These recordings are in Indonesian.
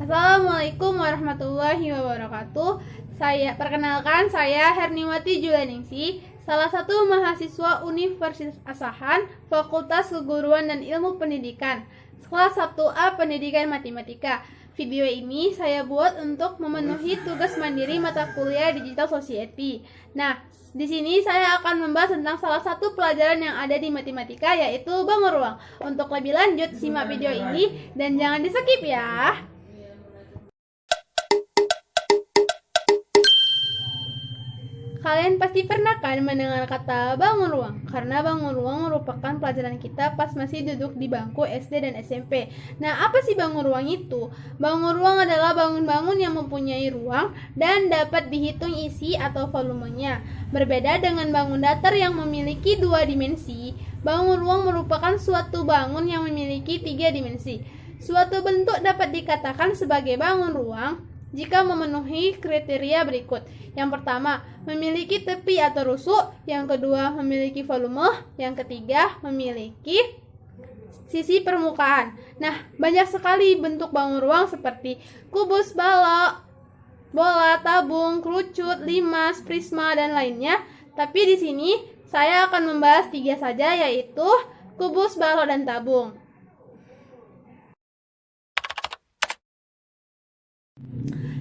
Assalamualaikum warahmatullahi wabarakatuh. Perkenalkan, saya Herniwati Julianingsi, salah satu mahasiswa Universitas Asahan, Fakultas Keguruan dan Ilmu Pendidikan, kelas 1A Pendidikan Matematika. Video ini saya buat untuk memenuhi tugas mandiri mata kuliah Digital Society. Nah, di sini saya akan membahas tentang salah satu pelajaran yang ada di matematika, yaitu bangun ruang. Untuk lebih lanjut, simak video ini dan jangan di-skip ya. Kalian pasti pernah kan mendengar kata bangun ruang? Karena bangun ruang merupakan pelajaran kita pas masih duduk di bangku SD dan SMP. Nah, apa sih bangun ruang itu? Bangun ruang adalah bangun-bangun yang mempunyai ruang dan dapat dihitung isi atau volumenya. Berbeda dengan bangun datar yang memiliki 2 dimensi, bangun ruang merupakan suatu bangun yang memiliki 3 dimensi. Suatu bentuk dapat dikatakan sebagai bangun ruang jika memenuhi kriteria berikut. Yang pertama, memiliki tepi atau rusuk. Yang kedua, memiliki volume. Yang ketiga, memiliki sisi permukaan. Nah, banyak sekali bentuk bangun ruang seperti kubus, balok, bola, tabung, kerucut, limas, prisma, dan lainnya. Tapi di sini saya akan membahas 3 saja, yaitu kubus, balok, dan tabung.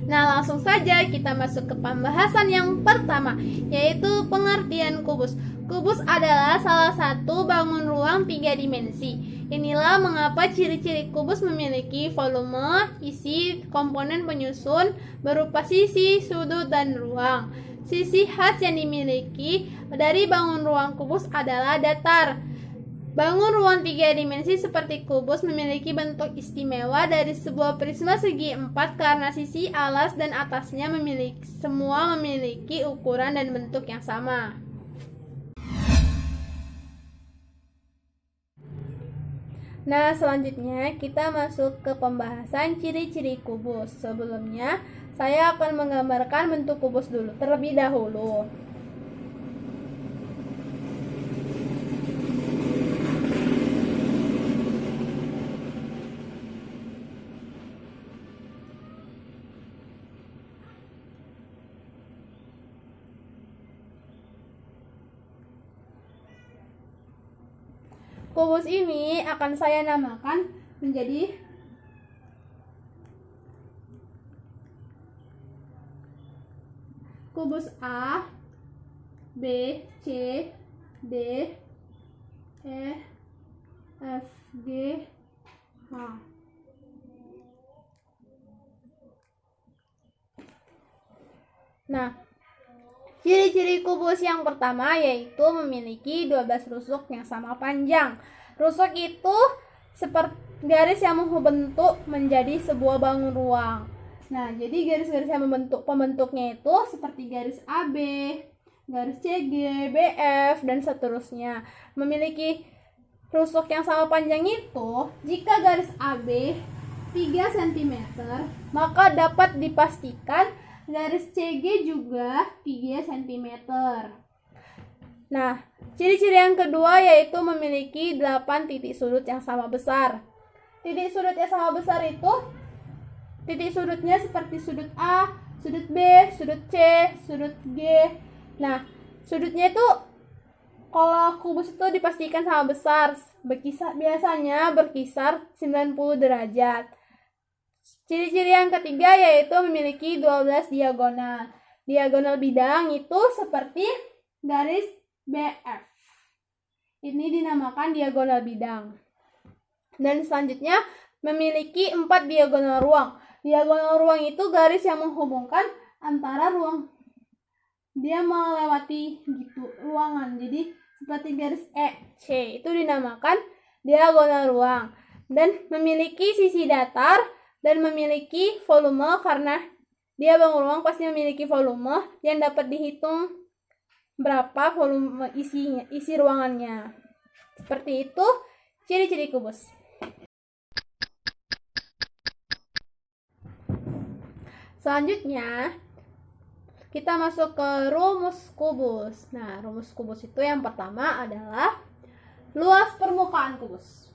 Nah, langsung saja kita masuk ke pembahasan yang pertama, yaitu pengertian kubus. Kubus adalah salah satu bangun ruang 3 dimensi. Inilah mengapa ciri-ciri kubus memiliki volume, isi, komponen penyusun berupa sisi, sudut, dan ruang. Sisi khas yang dimiliki dari bangun ruang kubus adalah datar. Bangun ruang 3 dimensi seperti kubus memiliki bentuk istimewa dari sebuah prisma segi 4 karena sisi alas dan atasnya semua memiliki ukuran dan bentuk yang sama. Nah, selanjutnya kita masuk ke pembahasan ciri-ciri kubus. Sebelumnya, saya akan menggambarkan bentuk kubus dulu terlebih dahulu. Kubus ini akan saya namakan menjadi kubus A, B, C, D, E, F, G, H. Nah, ciri-ciri kubus yang pertama yaitu memiliki 12 rusuk yang sama panjang. Rusuk itu seperti garis yang membentuk menjadi sebuah bangun ruang. Nah, jadi garis-garis yang pembentuknya itu seperti garis AB, garis CG, BF, dan seterusnya. Memiliki rusuk yang sama panjang itu, jika garis AB 3 cm, maka dapat dipastikan garis CG juga 3 cm. Nah, ciri-ciri yang kedua yaitu memiliki 8 titik sudut yang sama besar. Titik sudut yang sama besar itu titik sudutnya seperti sudut A, sudut B, sudut C, sudut G. Nah, sudutnya itu kalau kubus itu dipastikan sama besar, biasanya berkisar 90 derajat. Ciri-ciri yang ketiga yaitu memiliki 12 diagonal. Diagonal bidang itu seperti garis BF. Ini dinamakan diagonal bidang. Dan selanjutnya memiliki 4 diagonal ruang. Diagonal ruang itu garis yang menghubungkan antara ruang. Dia melewati gitu ruangan. Jadi seperti garis EC itu dinamakan diagonal ruang. Dan memiliki sisi datar dan memiliki volume karena dia bangun ruang pasti memiliki volume yang dapat dihitung berapa volume isi ruangannya. Seperti itu ciri-ciri kubus. Selanjutnya kita masuk ke rumus kubus. Nah, rumus kubus itu yang pertama adalah luas permukaan kubus.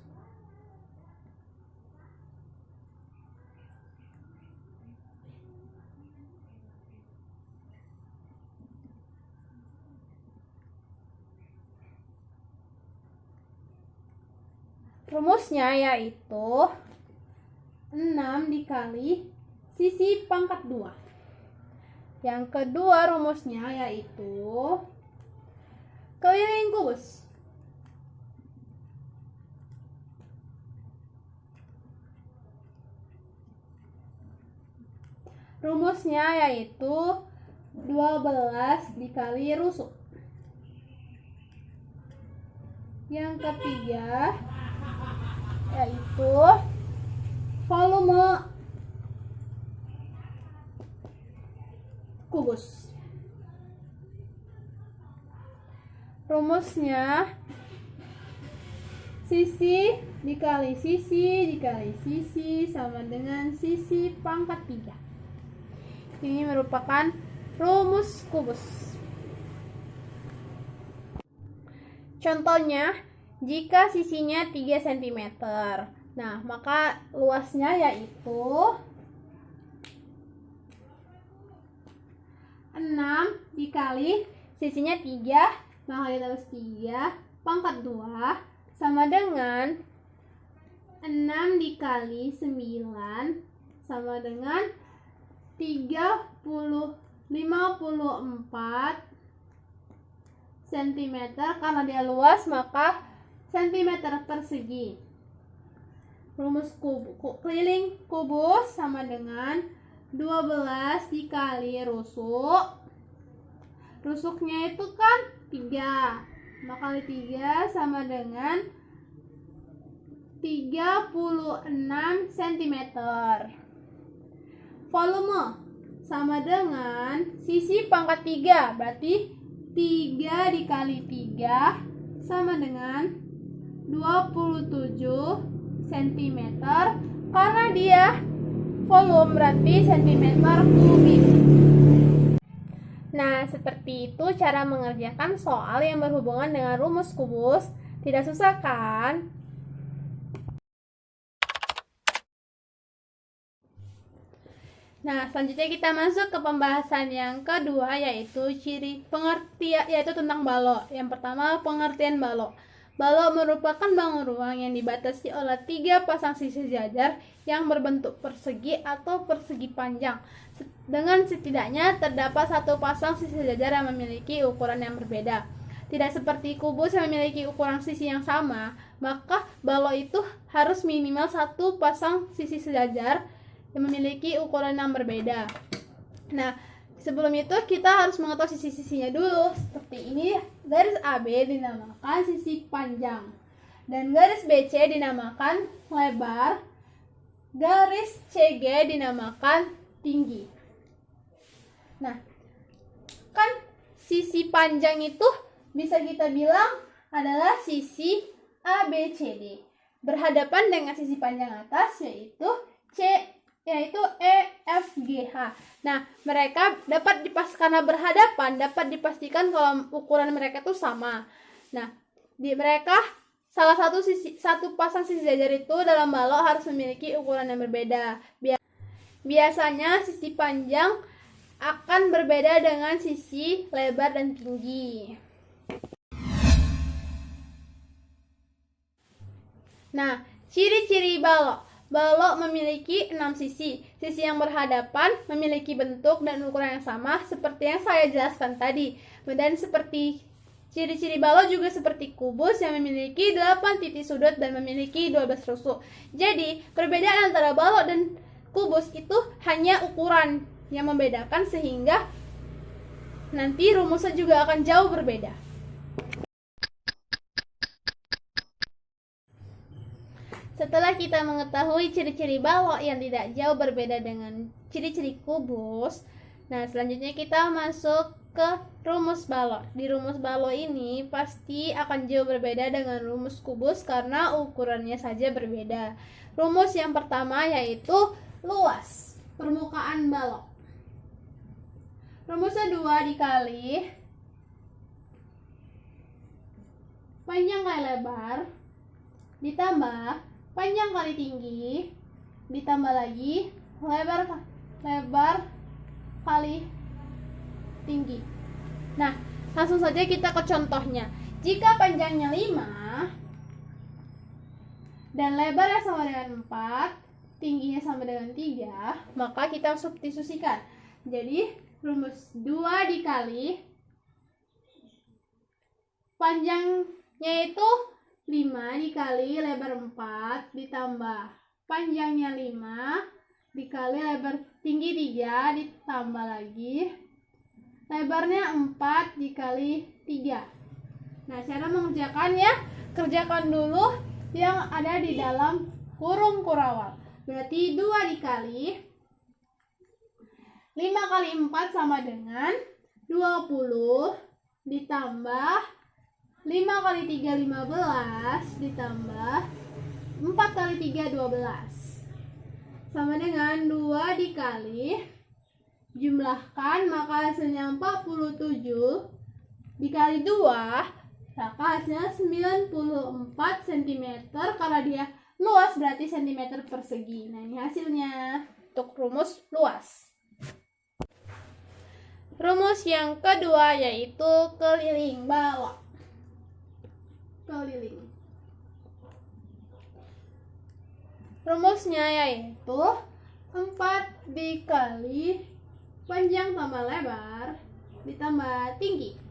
Rumusnya yaitu 6 dikali sisi pangkat 2. Yang kedua rumusnya yaitu keliling kubus. Rumusnya yaitu 12 dikali rusuk. Yang ketiga yaitu volume kubus. Rumusnya sisi dikali sisi dikali sisi sama dengan sisi pangkat 3. Ini merupakan rumus kubus. Contohnya, jika sisinya 3 cm, nah maka luasnya yaitu 6 dikali sisinya 3, maka kita harus 3 pangkat 2 sama dengan 6 dikali 9 sama dengan 54 cm. Karena dia luas maka cm persegi. Rumus keliling kubus sama dengan 12 dikali rusuk. Rusuknya itu kan 3, maka kali 3 sama dengan 36 cm. Volume sama dengan sisi pangkat 3, berarti 3 dikali 3 sama dengan 27 cm. Karena dia volume berarti cm kubik. Nah, seperti itu cara mengerjakan soal yang berhubungan dengan rumus kubus. Tidak susah kan? Nah, selanjutnya kita masuk ke pembahasan yang kedua, yaitu yaitu tentang balok. Yang pertama, pengertian balok. Balok merupakan bangun ruang yang dibatasi oleh 3 pasang sisi sejajar yang berbentuk persegi atau persegi panjang. Dengan setidaknya terdapat 1 pasang sisi sejajar yang memiliki ukuran yang berbeda. Tidak seperti kubus yang memiliki ukuran sisi yang sama, maka balok itu harus minimal 1 pasang sisi sejajar yang memiliki ukuran yang berbeda. Nah, sebelum itu kita harus mengetahui sisi-sisinya dulu. Seperti ini, garis AB dinamakan sisi panjang dan garis BC dinamakan lebar, garis CG dinamakan tinggi. Nah, kan sisi panjang itu bisa kita bilang adalah sisi ABCD berhadapan dengan sisi panjang atas yaitu EFGH. Nah, mereka dapat karena berhadapan dapat dipastikan kalau ukuran mereka itu sama. Nah, mereka salah satu pasang sisi sejajar itu dalam balok harus memiliki ukuran yang berbeda. Biasanya sisi panjang akan berbeda dengan sisi lebar dan tinggi. Nah, ciri-ciri balok. Balok memiliki 6 sisi. Sisi yang berhadapan memiliki bentuk dan ukuran yang sama seperti yang saya jelaskan tadi. Dan seperti ciri-ciri balok juga seperti kubus yang memiliki 8 titik sudut dan memiliki 12 rusuk. Jadi, perbedaan antara balok dan kubus itu hanya ukuran yang membedakan sehingga nanti rumusnya juga akan jauh berbeda. Setelah kita mengetahui ciri-ciri balok yang tidak jauh berbeda dengan ciri-ciri kubus, nah selanjutnya kita masuk ke rumus balok. Di rumus balok ini pasti akan jauh berbeda dengan rumus kubus karena ukurannya saja berbeda. Rumus yang pertama yaitu luas permukaan balok. Rumusnya 2 dikali panjang kali lebar ditambah panjang kali tinggi ditambah lagi lebar kali tinggi. Nah, langsung saja kita ke contohnya. Jika panjangnya 5 dan lebarnya sama dengan 4, tingginya sama dengan 3, maka kita substitusikan. Jadi rumus 2 dikali panjangnya itu 5 dikali lebar 4 ditambah panjangnya 5 dikali lebar tinggi 3 ditambah lagi lebarnya 4 dikali 3. Nah, cara mengerjakannya, kerjakan dulu yang ada di dalam kurung kurawal. Berarti 2 dikali 5 kali 4 sama dengan 20 ditambah 5 kali 3 15 ditambah 4 kali 3 12 sama dengan 2 dikali jumlahkan maka hasilnya 47 dikali 2 maka hasilnya 94 cm karena dia luas berarti cm persegi. Nah, ini hasilnya untuk rumus luas. Rumus yang kedua yaitu keliling balok. Keliling. Rumusnya yaitu 4 dikali panjang tambah lebar ditambah tinggi.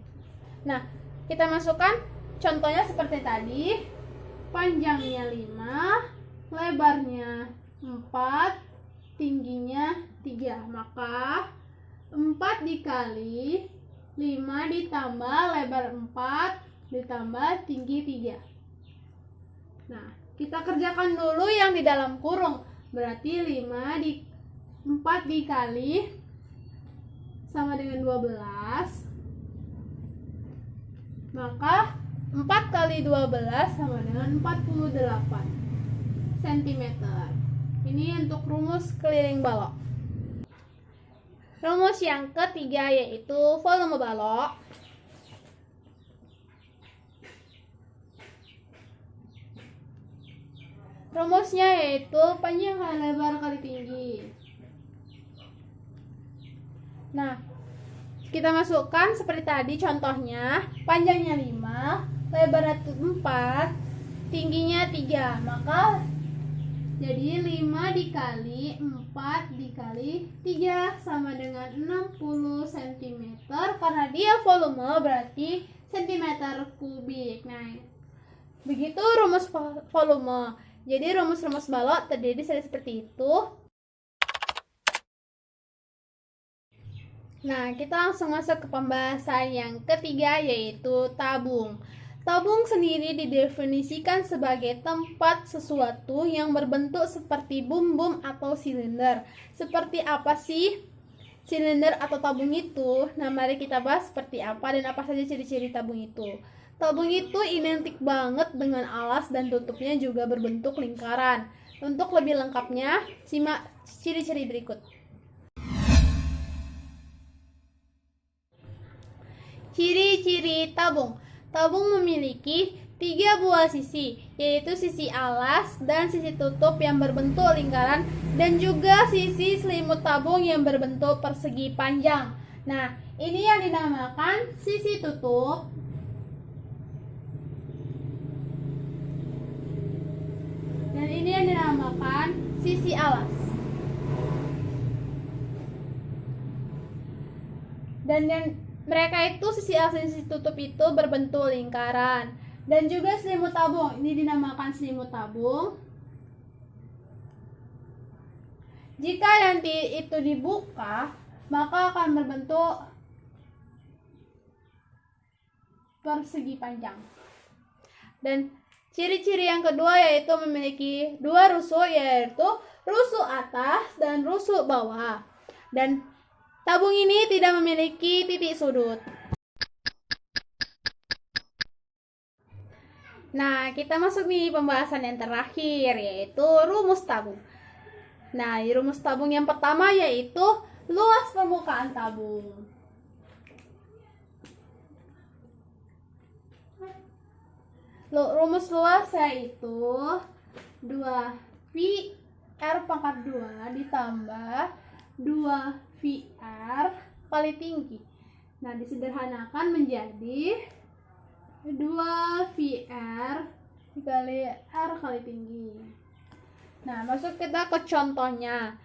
Nah, kita masukkan contohnya seperti tadi. Panjangnya 5, lebarnya 4, tingginya 3. Maka 4 dikali 5 ditambah lebar 4 ditambah tinggi 3. Nah, kita kerjakan dulu yang di dalam kurung. Berarti 4 dikali sama dengan 12. Maka 4 kali 12 sama dengan 48 cm. Ini untuk rumus keliling balok. Rumus yang ketiga yaitu volume balok. Rumusnya yaitu panjang kali lebar kali tinggi. Nah, kita masukkan seperti tadi contohnya, panjangnya 5, lebarnya 4, tingginya 3. Maka jadi 5 dikali 4 dikali 3 sama dengan 60 cm. Karena dia volume berarti cm kubik. Nah, begitu rumus volume. Jadi rumus-rumus balok terdiri seperti itu. Nah, kita langsung masuk ke pembahasan yang ketiga yaitu tabung. Tabung sendiri didefinisikan sebagai tempat sesuatu yang berbentuk seperti bum-bum atau silinder. Seperti apa sih silinder atau tabung itu? Nah, mari kita bahas seperti apa dan apa saja ciri-ciri tabung itu. Tabung itu identik banget dengan alas dan tutupnya juga berbentuk lingkaran. Untuk lebih lengkapnya, simak ciri-ciri berikut. Ciri-ciri tabung. Tabung memiliki 3 buah sisi, yaitu sisi alas dan sisi tutup yang berbentuk lingkaran dan juga sisi selimut tabung yang berbentuk persegi panjang. Nah, ini yang dinamakan sisi tutup. Dan ini yang dinamakan sisi alas. Dan yang mereka itu sisi alas dan sisi tutup itu berbentuk lingkaran. Dan juga selimut tabung, ini dinamakan selimut tabung. Jika nanti itu dibuka, maka akan berbentuk persegi panjang. Dan ciri-ciri yang kedua yaitu memiliki 2 rusuk, yaitu rusuk atas dan rusuk bawah. Dan tabung ini tidak memiliki titik sudut. Nah, kita masuk nih pembahasan yang terakhir yaitu rumus tabung. Nah, rumus tabung yang pertama yaitu luas permukaan tabung. Rumus luas yaitu 2 pi R pangkat 2 ditambah 2 VR kali tinggi. Nah, disederhanakan menjadi 2 VR dikali R kali tinggi. Nah, masuk kita ke contohnya.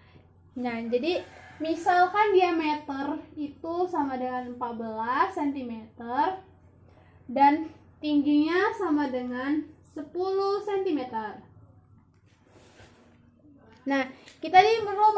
Nah, jadi misalkan diameter itu sama dengan 14 cm dan tingginya sama dengan 10 cm. Nah, kita ini perlu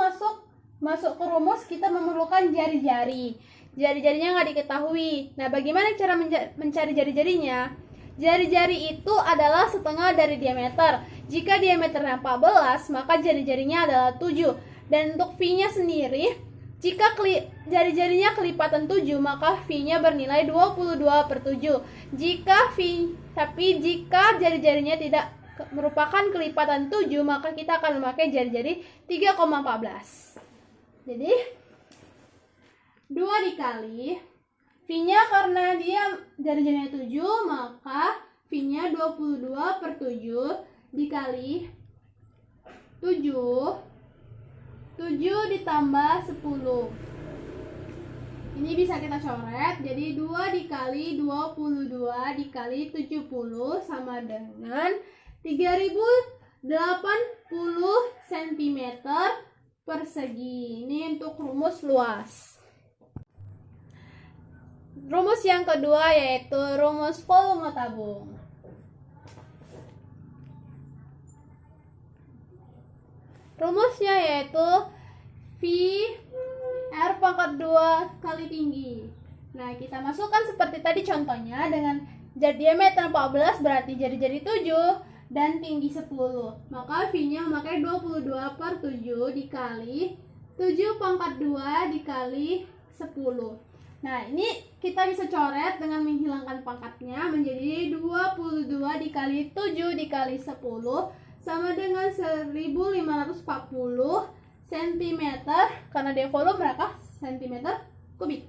masuk ke rumus, kita memerlukan jari-jari. Jari-jarinya nggak diketahui. Nah, bagaimana cara mencari jari-jarinya? Jari-jari itu adalah setengah dari diameter. Jika diameternya 14, maka jari-jarinya adalah 7. Dan untuk V-nya sendiri, jika jari-jarinya kelipatan 7, maka V-nya bernilai 22/7. Jika jari-jarinya tidak merupakan kelipatan 7, maka kita akan memakai jari-jari 3,14. Jadi 2 dikali V-nya, karena dia jari-jarinya 7, maka V-nya 22/7 dikali 7 ditambah 10. Ini bisa kita coret, jadi 2 dikali 22 dikali 70 sama dengan 3080 cm persegi. Ini untuk rumus luas. Rumus yang kedua yaitu rumus volume tabung. Rumusnya yaitu V R pangkat 2 kali tinggi. Nah, kita masukkan seperti tadi contohnya dengan diameter 14 berarti jari-jari 7 dan tinggi 10. Maka V-nya memakai 22/7 dikali 7 pangkat 2 dikali 10. Nah, ini kita bisa coret dengan menghilangkan pangkatnya menjadi 22 dikali 7 dikali 10 sama dengan 1540 cm, karena dia volume berapa? Cm kubik.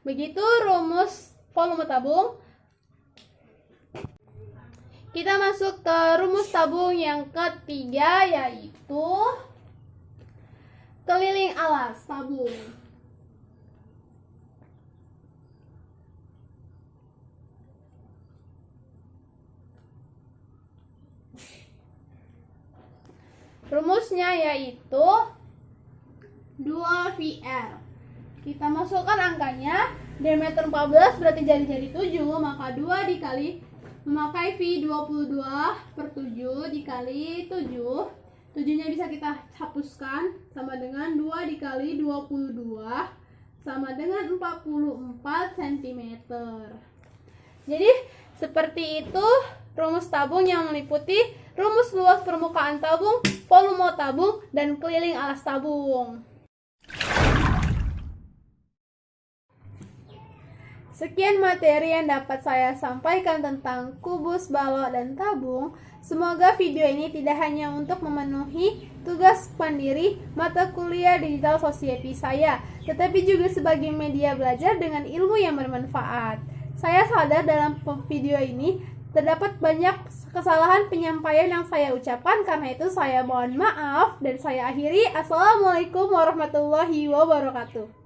Begitu rumus volume tabung. Kita masuk ke rumus tabung yang ketiga yaitu keliling alas tabung. Rumusnya yaitu 2VR. Kita masukkan angkanya, diameter 14 berarti jari-jari 7, maka 2 dikali memakai V 22/7 dikali 7. 7-nya bisa kita hapuskan sama dengan 2 dikali 22 sama dengan 44 cm. Jadi seperti itu rumus tabung yang meliputi rumus luas permukaan tabung, volume tabung, dan keliling alas tabung. Sekian materi yang dapat saya sampaikan tentang kubus, balok, dan tabung. Semoga video ini tidak hanya untuk memenuhi tugas mandiri mata kuliah digital society saya, tetapi juga sebagai media belajar dengan ilmu yang bermanfaat. Saya sadar dalam video ini terdapat banyak kesalahan penyampaian yang saya ucapkan, karena itu saya mohon maaf dan saya akhiri. Assalamualaikum warahmatullahi wabarakatuh.